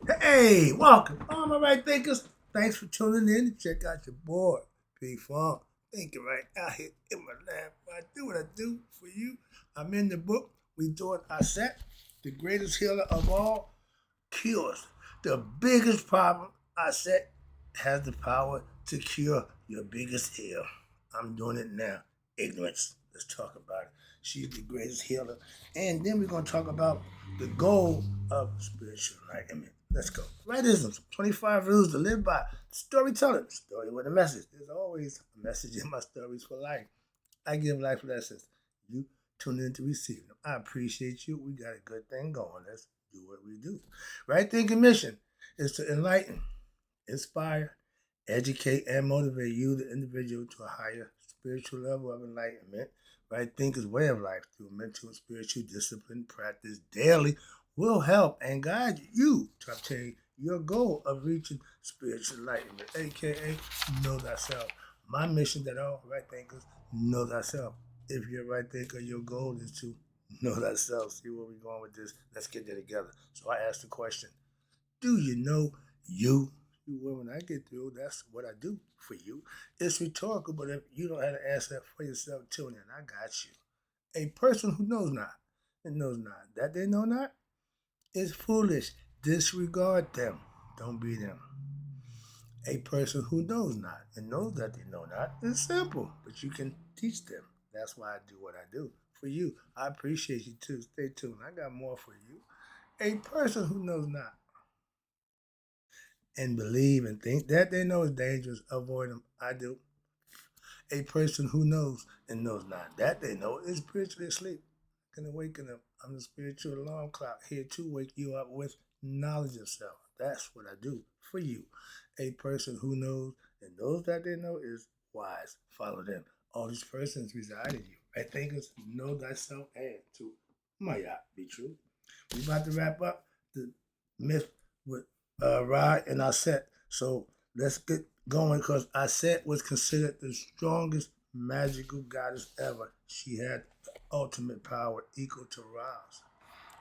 Hey, welcome. All my right thinkers. Thanks for tuning in to check out your boy, P Funk. Thinking right out here in my lab. I do what I do for you. I'm in the book. We doing Aset, the greatest healer of all, cures the biggest problem. Aset has the power to cure your biggest ill. I'm doing it now. Ignorance. Let's talk about it. She's the greatest healer. And then we're going to talk about the goal of spiritual enlightenment. Let's go. Rightisms, 25 rules to live by. Storytelling, story with a message. There's always a message in my stories for life. I give life lessons. You tune in to receive them. I appreciate you. We got a good thing going. Let's do what we do. Right thinking mission is to enlighten, inspire, educate, and motivate you, the individual, to a higher spiritual level of enlightenment. Right thinkers' way of life through mental and spiritual discipline practice daily will help and guide you to obtain your goal of reaching spiritual enlightenment, aka know thyself. My mission that all right thinkers know thyself. If you're a right thinker, your goal is to know thyself. See where we're going with this? Let's get there together. So I asked the question: do you know you? Well, when I get through, that's what I do for you. It's rhetorical, but if you don't have to answer that for yourself, tune in. I got you. A person who knows not and knows not that they know not is foolish. Disregard them. Don't be them. A person who knows not and knows that they know not is simple, but you can teach them. That's why I do what I do for you. I appreciate you too. Stay tuned. I got more for you. A person who knows not and believe and think that they know is dangerous, avoid them. I do. A person who knows and knows not that they know is spiritually asleep. Can awaken them. I'm the spiritual alarm clock here to wake you up with knowledge of self. That's what I do for you. A person who knows and knows that they know is wise. Follow them. All these persons reside in you. Right thinkers know thyself and to my yacht be true. We about to wrap up the myth with Ra and Aset. So let's get going because Aset was considered the strongest magical goddess ever. She had the ultimate power equal to Ra's.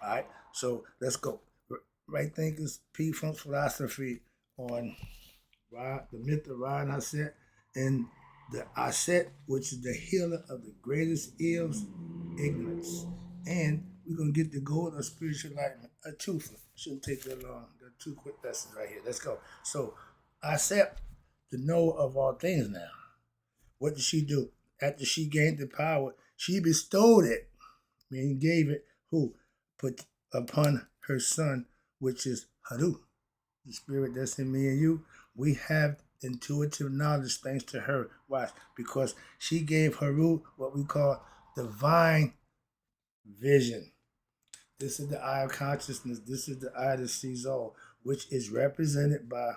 All right, so let's go. Right thinkers, P Funk's philosophy on Ra, the myth of Ra and Aset, and the Aset, which is the healer of the greatest ills, ignorance. And we're gonna get the goal of spiritual enlightenment. A twofer. Shouldn't take that long. There are two quick lessons right here. Let's go. So Aset, the knower of all things now. What did she do? After she gained the power, she bestowed it, meaning gave it, who? Put upon her son, which is Haru, the spirit that's in me and you. We have intuitive knowledge thanks to her. Why? Because she gave Haru what we call divine vision. This is the eye of consciousness. This is the eye that sees all, which is represented by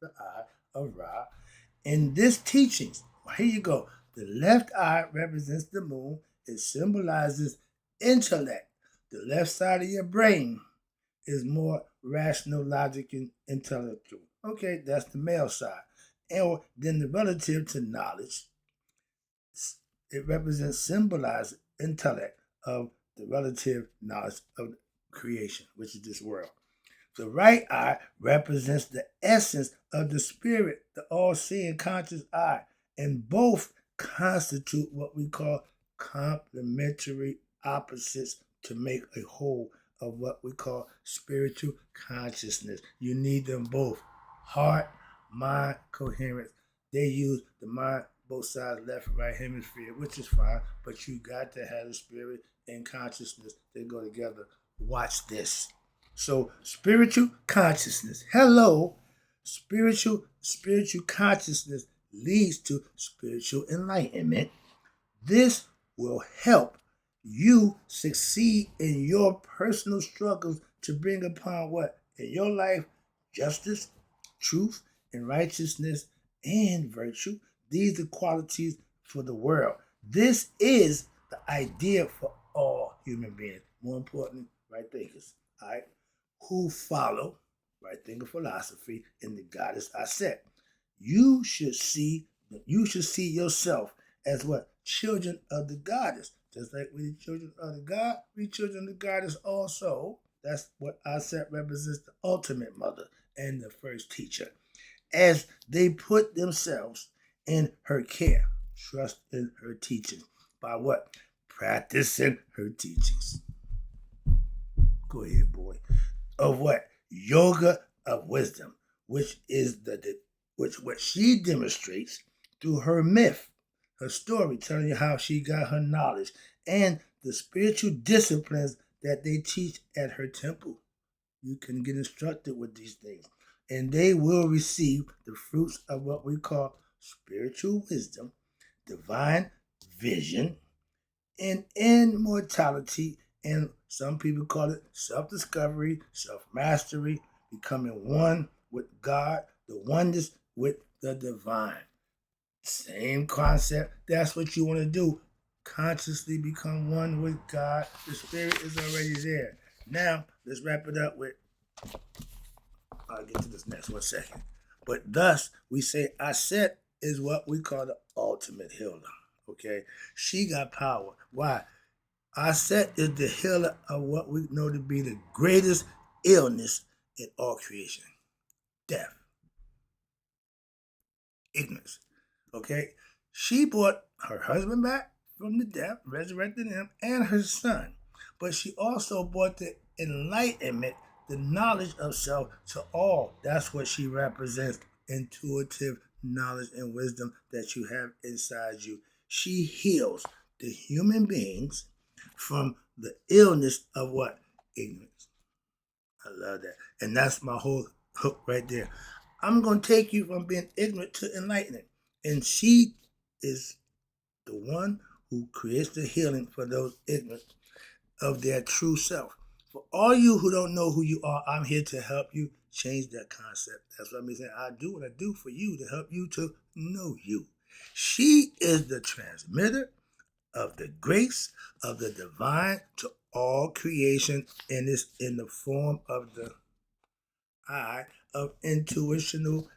the eye of Ra. In this teachings, here you go. The left eye represents the moon. It symbolizes intellect. The left side of your brain is more rational, logic, and intellectual. Okay, that's the male side. And then the relative to knowledge, it represents, symbolizes intellect of the relative knowledge of creation, which is this world. The right eye represents the essence of the spirit, the all seeing conscious eye, and both constitute what we call complementary opposites to make a whole of what we call spiritual consciousness. You need them both. Heart, mind, coherence. They use the mind, both sides, left and right hemisphere, which is fine, but you got to have the spirit and consciousness. They go together. Watch this. So spiritual consciousness. Hello. Spiritual consciousness leads to spiritual enlightenment. This will help you succeed in your personal struggles to bring upon what? In your life, justice, truth, and righteousness, and virtue. These are qualities for the world. This is the idea for all human beings. More important, right thinkers. All right, who follow right thinker philosophy in the goddess Aset. You should see yourself as what? Children of the goddess. Just like we the children of the God, we children of the goddess also. That's what Aset represents, the ultimate mother and the first teacher. As they put themselves in her care, trust in her teachings. By what? Practicing her teachings. Go ahead, boy. Of what? Yoga of wisdom, which is which what she demonstrates through her myth, her story, telling you how she got her knowledge, and the spiritual disciplines that they teach at her temple. You can get instructed with these things, and they will receive the fruits of what we call spiritual wisdom, divine vision, and immortality. And some people call it self-discovery, self-mastery, becoming one with God, the oneness with the divine. Same concept. That's what you want to do. Consciously become one with God. The spirit is already there. Now, let's wrap it up with, I'll get to this next 1 second. But thus, we say Aset is what we call the ultimate healer. Okay? She got power. Why? Aset is the healer of what we know to be the greatest illness in all creation. Death. Ignorance. Okay? She brought her husband back from the death, resurrected him, and her son. But she also brought the enlightenment, the knowledge of self to all. That's what she represents. Intuitive knowledge and wisdom that you have inside you. She heals the human beings from the illness of what? Ignorance. I love that. And that's my whole hook right there. I'm going to take you from being ignorant to enlightenment. And she is the one who creates the healing for those ignorant of their true self. For all you who don't know who you are, I'm here to help you change that concept. That's what I'm saying. I do what I do for you to help you to know you. She is the transmitter of the grace of the divine to all creation, and it's in the form of the eye of intuitional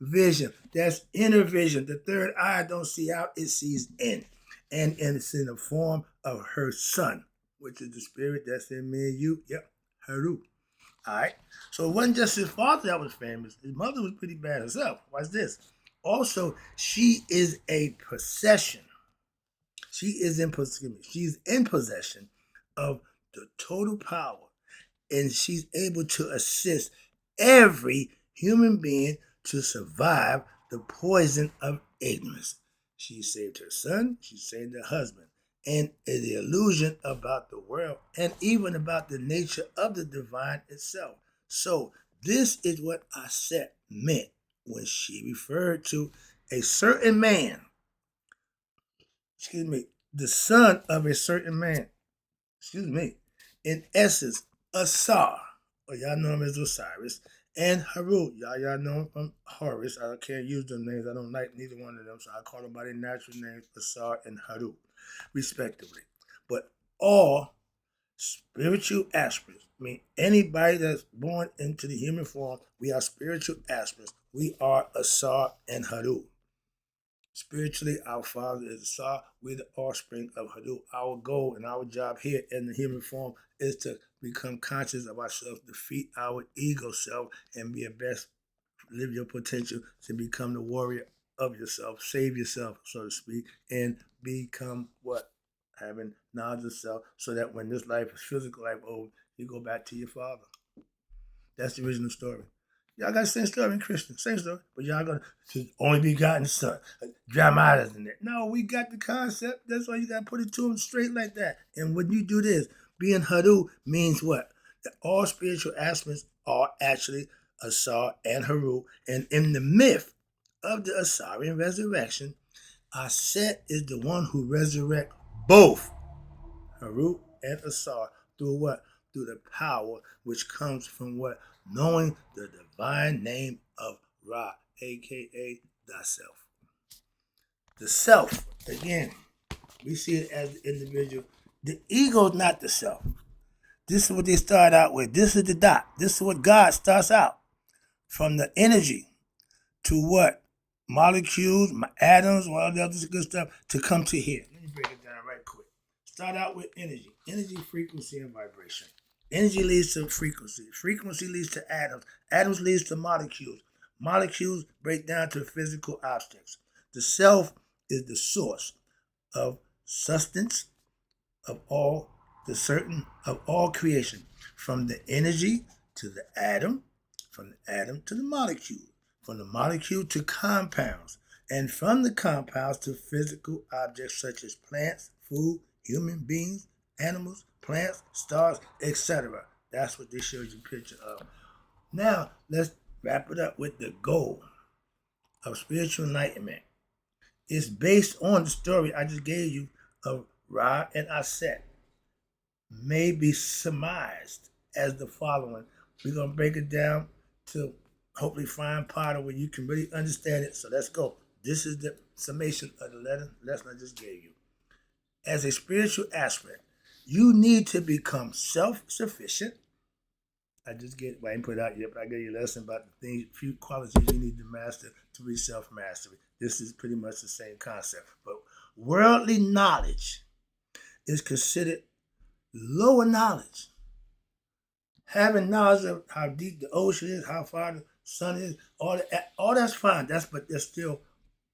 vision. That's inner vision. The third eye don't see out, it sees in. And it's in the form of her son, which is the spirit that's in me and you. Yep, Haru. All right. So it wasn't just his father that was famous. His mother was pretty bad herself. Watch this. Also, she is a possession. She's in possession of the total power, and she's able to assist every human being to survive the poison of ignorance. She saved her son, she saved her husband, and the illusion about the world, and even about the nature of the divine itself. So this is what Aset meant when she referred to a certain man, the son of a certain man, in essence, Asar, or y'all know him as Osiris, and Haru, y'all know him from Horus. I can't use them names. I don't like neither one of them, so I call them by their natural names, Asar and Haru, respectively. But all spiritual aspirants, I mean, anybody that's born into the human form, we are spiritual aspirants. We are Asar and Haru. Spiritually, our Father is Asar. We're the offspring of Haru. Our goal and our job here in the human form is to become conscious of ourselves, defeat our ego self, and be a best, live your potential to become the warrior of yourself, save yourself, so to speak, and become what? Having knowledge of self, so that when this life is physical life over, you go back to your Father. That's the original story. Y'all got the same story in Christian, same story, but y'all got to only begotten son. Dramatas in there. No, we got the concept. That's why you got to put it to them straight like that. And when you do this, being Haru means what? That all spiritual aspects are actually Asar and Haru. And in the myth of the Asarian resurrection, Aset is the one who resurrects both Haru and Asar through what? Through the power which comes from what? Knowing the divine name of Ra, aka the self. The self, again, we see it as the individual. The ego is not the self. This is what they start out with. This is the dot. This is what God starts out. From the energy to what? Molecules, atoms, all the other good stuff to come to here. Let me break it down right quick. start out with energy. Energy, frequency, and vibration. Energy leads to frequency. Frequency leads to atoms. Atoms leads to molecules. Molecules break down to physical objects. The self is the source of substance, of all the certain of all creation, from the energy to the atom, from the atom to the molecule, from the molecule to compounds, and from the compounds to physical objects such as plants, food, human beings, animals, plants, stars, etc. That's what this shows you a picture of. Now, let's wrap it up with the goal of spiritual enlightenment. It's based on the story I just gave you of Ra and Aset. May be surmised as the following. We're going to break it down to hopefully find part of where you can really understand it. So let's go. This is the summation of the lesson I just gave you. As a spiritual aspect, you need to become self-sufficient. I didn't put it out yet, but I gave you a lesson about the few qualities you need to master to reach self-mastery. This is pretty much the same concept. But worldly knowledge is considered lower knowledge. Having knowledge of how deep the ocean is, how far the sun is, all that's fine. But there's still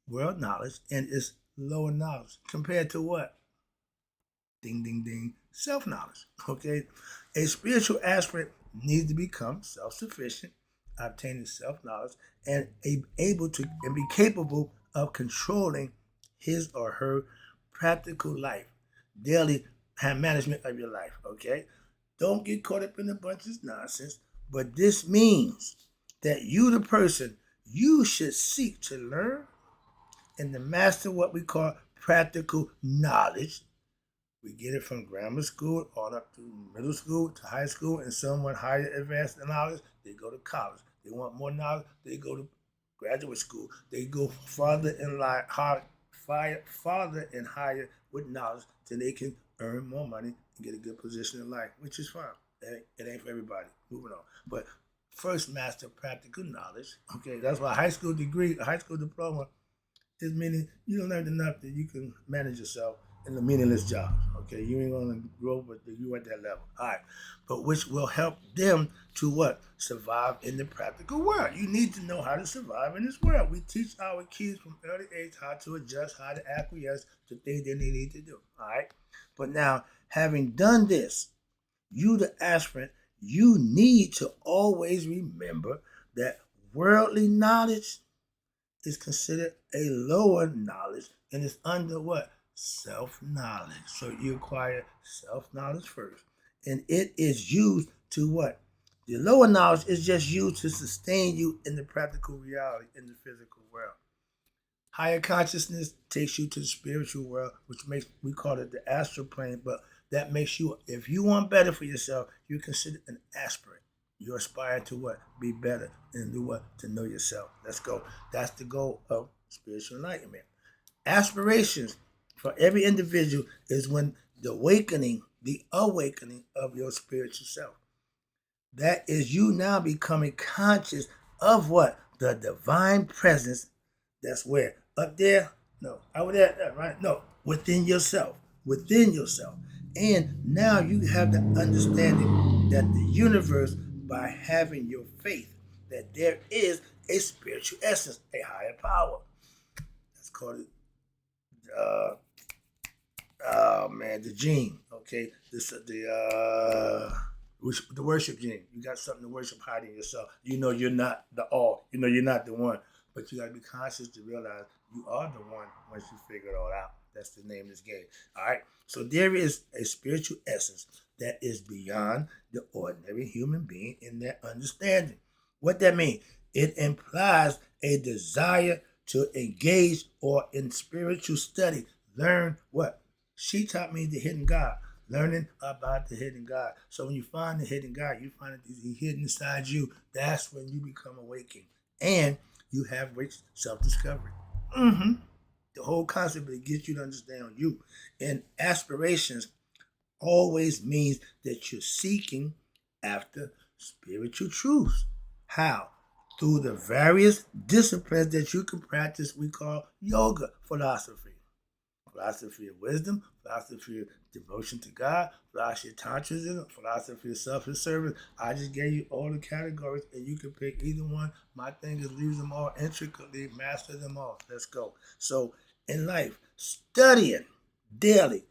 world knowledge, and it's lower knowledge compared to what? Ding, ding, ding. Self-knowledge. Okay? A spiritual aspirant needs to become self-sufficient, obtaining self-knowledge, and able to and be capable of controlling his or her practical life, daily management of your life. Okay? Don't get caught up in a bunch of nonsense, but this means that you, the person, you should seek to learn and to master what we call practical knowledge. We get it from grammar school on up to middle school to high school, and some want higher advanced knowledge, they go to college. They want more knowledge, they go to graduate school. They go farther and higher with knowledge till they can earn more money and get a good position in life, which is fine. It ain't for everybody. Moving on. But first, master practical knowledge. Okay, that's why a high school diploma is meaning you don't learn enough that you can manage yourself in a meaningless job. Okay, you ain't gonna grow, but you at that level. All right, but which will help them to what? Survive in the practical world. You need to know how to survive in this world. We teach our kids from early age how to adjust, how to acquiesce to things that they need to do. All right, but now having done this, you the aspirant, you need to always remember that worldly knowledge is considered a lower knowledge and is under what? Self-knowledge. So you acquire self-knowledge first. And it is used to what? The lower knowledge is just used to sustain you in the practical reality in the physical world. Higher consciousness takes you to the spiritual world, we call it the astral plane, but that makes you, if you want better for yourself, you're considered an aspirant. You aspire to what? Be better and do what? To know yourself. Let's go. That's the goal of spiritual enlightenment. Aspirations for every individual is when the awakening of your spiritual self. That is you now becoming conscious of what? The divine presence. That's where? Up there? No. Over there? Right? No. Within yourself. Within yourself. And now you have the understanding that the universe, by having your faith, that there is a spiritual essence, a higher power. That's called it, the gene. Okay, the worship gene. You got something to worship hiding yourself. You know you're not the all. You know you're not the one, but you got to be conscious to realize you are the one once you figure it all out. That's the name of this game. All right. So there is a spiritual essence that is beyond the ordinary human being in their understanding. What that means? It implies a desire to engage or in spiritual study. Learn what? She taught me the hidden God. Learning about the hidden God. So when you find the hidden God, you find that he's hidden inside you. That's when you become awakened. And you have reached self-discovery. The whole concept is to get you to understand you. And aspirations always means that you're seeking after spiritual truths. How? Through the various disciplines that you can practice, we call yoga philosophy. Philosophy of wisdom, philosophy of devotion to God, philosophy of Tantrism, philosophy of self-service. I just gave you all the categories, and you can pick either one. My thing is leave them all intricately, master them all. Let's go. So in life, studying daily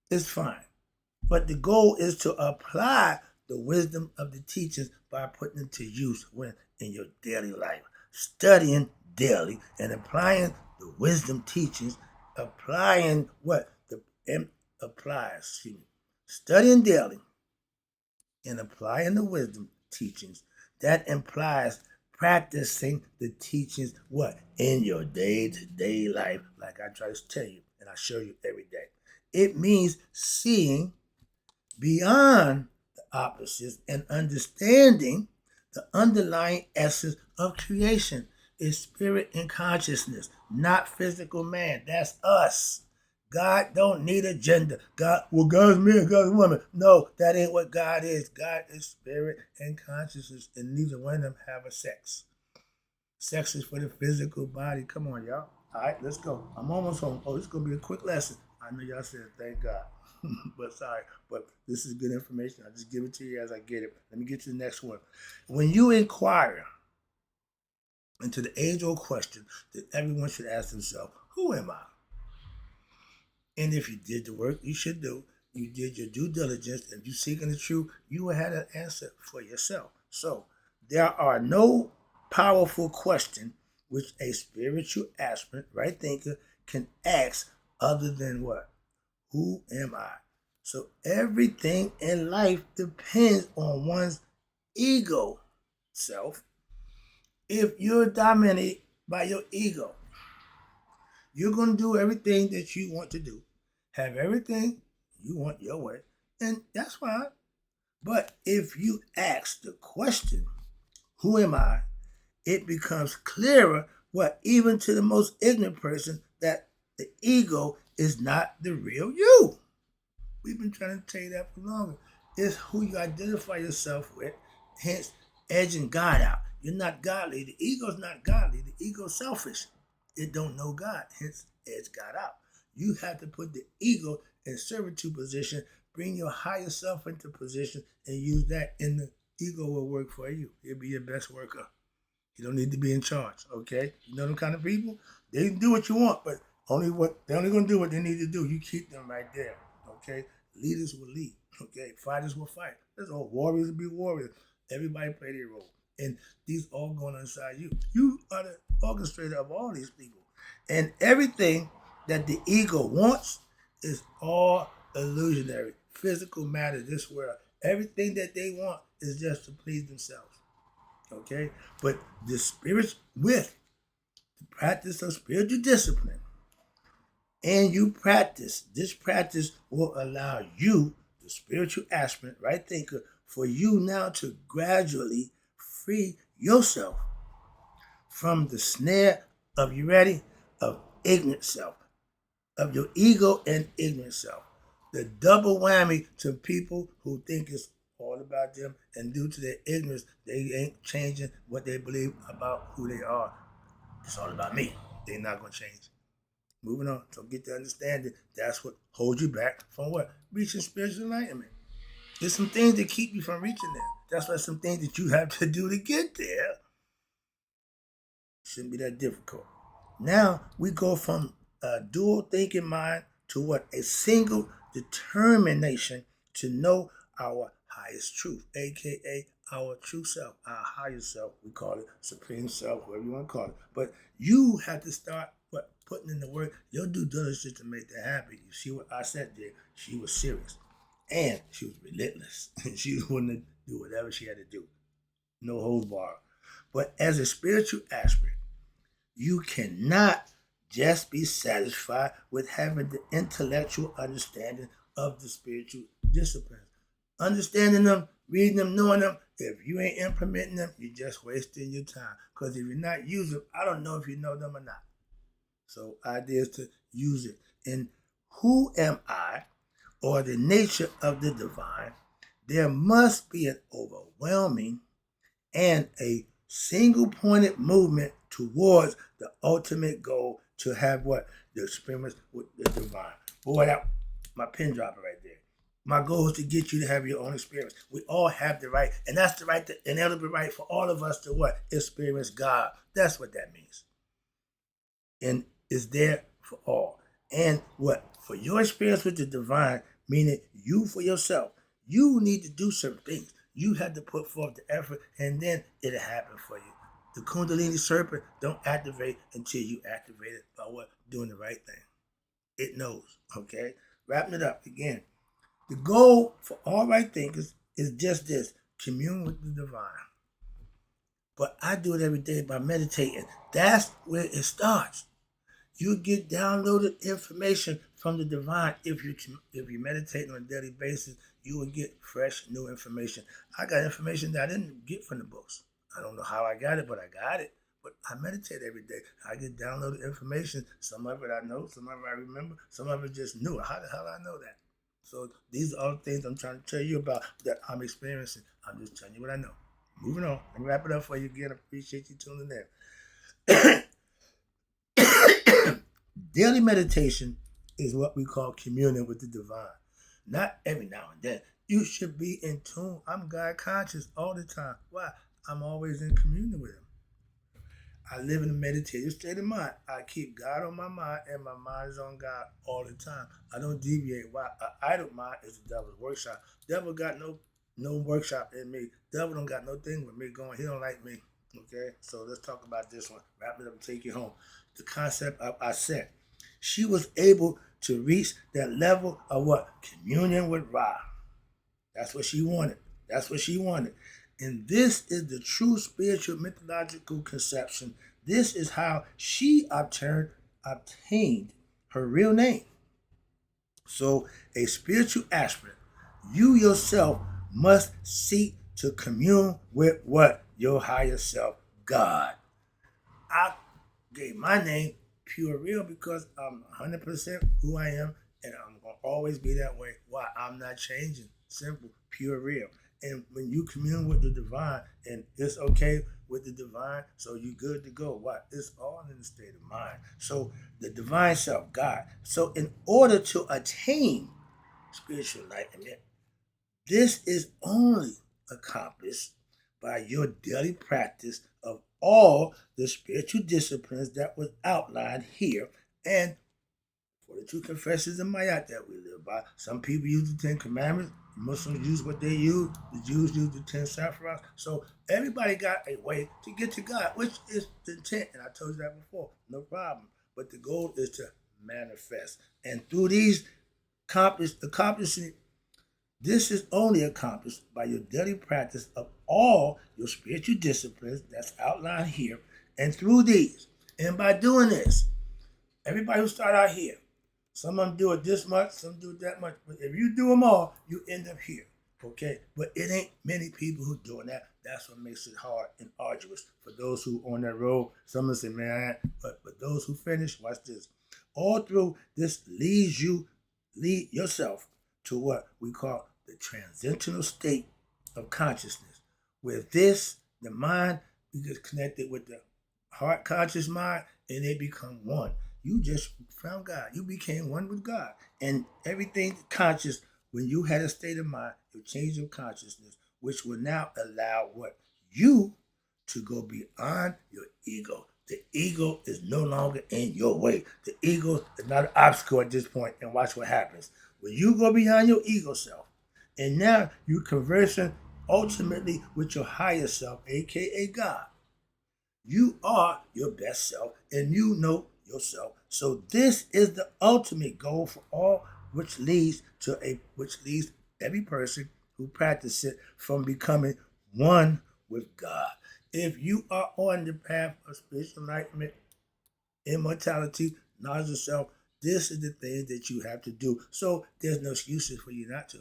is fine, but the goal is to apply the wisdom of the teachers by putting it to use when in your daily life. Studying daily and applying the wisdom teachings, applying what the applies, excuse me. Studying daily and applying the wisdom teachings, that implies practicing the teachings what in your day-to-day life, like I try to tell you and I show you every day. It means seeing beyond the opposites and understanding the underlying essence of creation is spirit and consciousness, not physical man. That's us. God don't need a gender. God's man, God's woman. No, that ain't what God is. God is spirit and consciousness, and neither one of them have a sex. Sex is for the physical body. Come on, y'all. All right, let's go. I'm almost home. Oh, this is going to be a quick lesson. I know y'all said thank God. But sorry, but this is good information. I just give it to you as I get it. Let me get to the next one. When you inquire into the age-old question that everyone should ask themselves, who am I? And if you did the work you should do, you did your due diligence, and you seeking the truth, you will have an answer for yourself. So there are no powerful question which a spiritual aspirant, right thinker, can ask other than what? Who am I? So everything in life depends on one's ego self. If you're dominated by your ego, you're going to do everything that you want to do, have everything you want your way, and that's fine. But if you ask the question, who am I? It becomes clearer, what even to the most ignorant person, that the ego is not the real you. We've been trying to tell you that for longer. It's who you identify yourself with, hence edging God out. You're not godly. The ego's not godly. The ego's selfish. It don't know God, hence edge God out. You have to put the ego in servitude position, bring your higher self into position, and use that, and the ego will work for you. It'll be your best worker. You don't need to be in charge, okay? You know them kind of people? They can do what you want, but they're only gonna do what they need to do. You keep them right there, okay? Leaders will lead, okay? Fighters will fight. That's all. Warriors will be warriors. Everybody play their role. And these all going inside you. You are the orchestrator of all these people. And everything that the ego wants is all illusionary. Physical matter, this world. Everything that they want is just to please themselves. Okay? But the spirit with the practice of spiritual discipline, and you practice, this practice will allow you, the spiritual aspirant, right thinker, for you now to gradually free yourself from the snare of, you ready, of ignorant self, of your ego and ignorant self. The double whammy to people who think it's all about them, and due to their ignorance, they ain't changing what they believe about who they are. It's all about me. They're not going to change. Moving on. So get the understanding. That's what holds you back from what? Reaching spiritual enlightenment. There's some things that keep you from reaching there. That's why some things that you have to do to get there. Shouldn't be that difficult. Now we go from a dual thinking mind to what? A single determination to know our highest truth, aka our true self, our higher self. We call it supreme self, whatever you want to call it. But you have to start putting in the work, your due diligence to make that happen. You see what Aset did? She was serious. And she was relentless. She was willing to do whatever she had to do. No holds barred. But as a spiritual aspirant, you cannot just be satisfied with having the intellectual understanding of the spiritual disciplines. Understanding them, reading them, knowing them, if you ain't implementing them, you're just wasting your time. Because if you're not using them, I don't know if you know them or not. So idea is to use it. And who am I, or the nature of the divine? There must be an overwhelming and a single-pointed movement towards the ultimate goal, to have what? The experience with the divine. Boy, that my pin dropper right there. My goal is to get you to have your own experience. We all have the right, and that's the right, the inalienable right for all of us to what? Experience God. That's what that means. And it's there for all. And what? For your experience with the divine, meaning you for yourself, you need to do certain things. You have to put forth the effort, and then it'll happen for you. The Kundalini serpent don't activate until you activate it by what? Doing the right thing. It knows. Okay? Wrapping it up again. The goal for all right thinkers is just this: commune with the divine. But I do it every day by meditating. That's where it starts. You get downloaded information from the divine. If you meditate on a daily basis, you will get fresh new information. I got information that I didn't get from the books. I don't know how I got it, but I got it. But I meditate every day. I get downloaded information. Some of it I know, some of it I remember, some of it just new. How the hell I know that? So these are all the things I'm trying to tell you about that I'm experiencing. I'm just telling you what I know. Moving on. Let me wrap it up for you again. I appreciate you tuning in. Daily meditation is what we call communion with the divine. Not every now and then. You should be in tune. I'm God conscious all the time. Why? I'm always in communion with Him. I live in a meditative state of mind. I keep God on my mind, and my mind is on God all the time. I don't deviate. Why? An idle mind is the devil's workshop. Devil got no workshop in me. Devil don't got no thing with me going. He don't like me. Okay, so let's talk about this one. Wrap it up and take you home. The concept of Aset. She was able to reach that level of what? Communion with Ra. That's what she wanted. That's what she wanted. And this is the true spiritual mythological conception. This is how she obtained her real name. So, a spiritual aspirant, you yourself must seek to commune with what? Your higher self, God. I gave my name Pure Real because I'm 100% who I am, and I'm going to always be that way. Why? I'm not changing. Simple, pure real. And when you commune with the divine, and it's okay with the divine, so you good to go. Why? It's all in the state of mind. So the divine self, God. So in order to attain spiritual enlightenment, this is only accomplished by your daily practice of all the spiritual disciplines that was outlined here and for the two confessions of Mayat that we live by. Some people use the Ten Commandments. The Muslims use what they use. The Jews use the 10 saffrons. So everybody got a way to get to God, which is the intent. And I told you that before. No problem. But the goal is to manifest. And through these accomplishing, this is only accomplished by your daily practice of all your spiritual disciplines that's outlined here. And through these, and by doing this, everybody who start out here, some of them do it this much, some do it that much. But if you do them all, you end up here. Okay? But it ain't many people who doing that. That's what makes it hard and arduous for those who on that road. Some will say, man, but those who finish, watch this. All through this lead yourself to what we call the transcendental state of consciousness. With this, the mind is connected with the heart conscious mind, and they become one. You just found God. You became one with God. And everything conscious, when you had a state of mind, you changed your consciousness, which will now allow what? You to go beyond your ego. The ego is no longer in your way. The ego is not an obstacle at this point, and watch what happens. When you go behind your ego self, and now you're conversing ultimately with your higher self, aka God. You are your best self, and you know yourself. So this is the ultimate goal for all, which leads every person who practices it from becoming one with God. If you are on the path of spiritual enlightenment, immortality, knowledge of self, this is the thing that you have to do. So there's no excuses for you not to.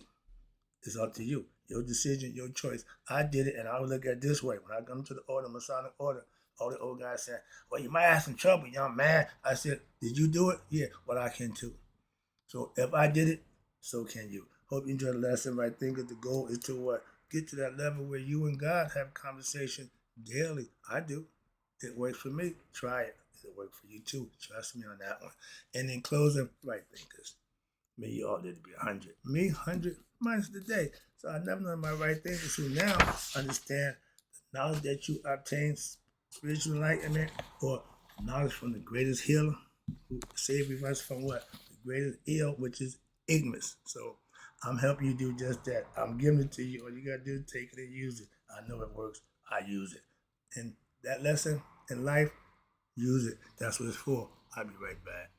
It's up to you. Your decision, your choice. I did it, and I would look at it this way. When I come to the order, Masonic order, all the old guys said, well, you might have some trouble, young man. I said, did you do it? Yeah, well, I can too. So if I did it, so can you. Hope you enjoyed the lesson. I think that the goal is to what? Get to that level where you and God have conversation daily. I do. It works for me. Try it. It'll work for you too. Trust me on that one. And in closing, right thinkers. Me, you ought to be 100. Me, 100 minus the day. So I never know my right thing. So now understand the knowledge that you obtain, spiritual enlightenment, or knowledge from the greatest healer who saved us from what? The greatest ill, which is ignorance. So I'm helping you do just that. I'm giving it to you. All you got to do is take it and use it. I know it works. I use it. And that lesson in life, use it. That's what it's for. I'll be right back.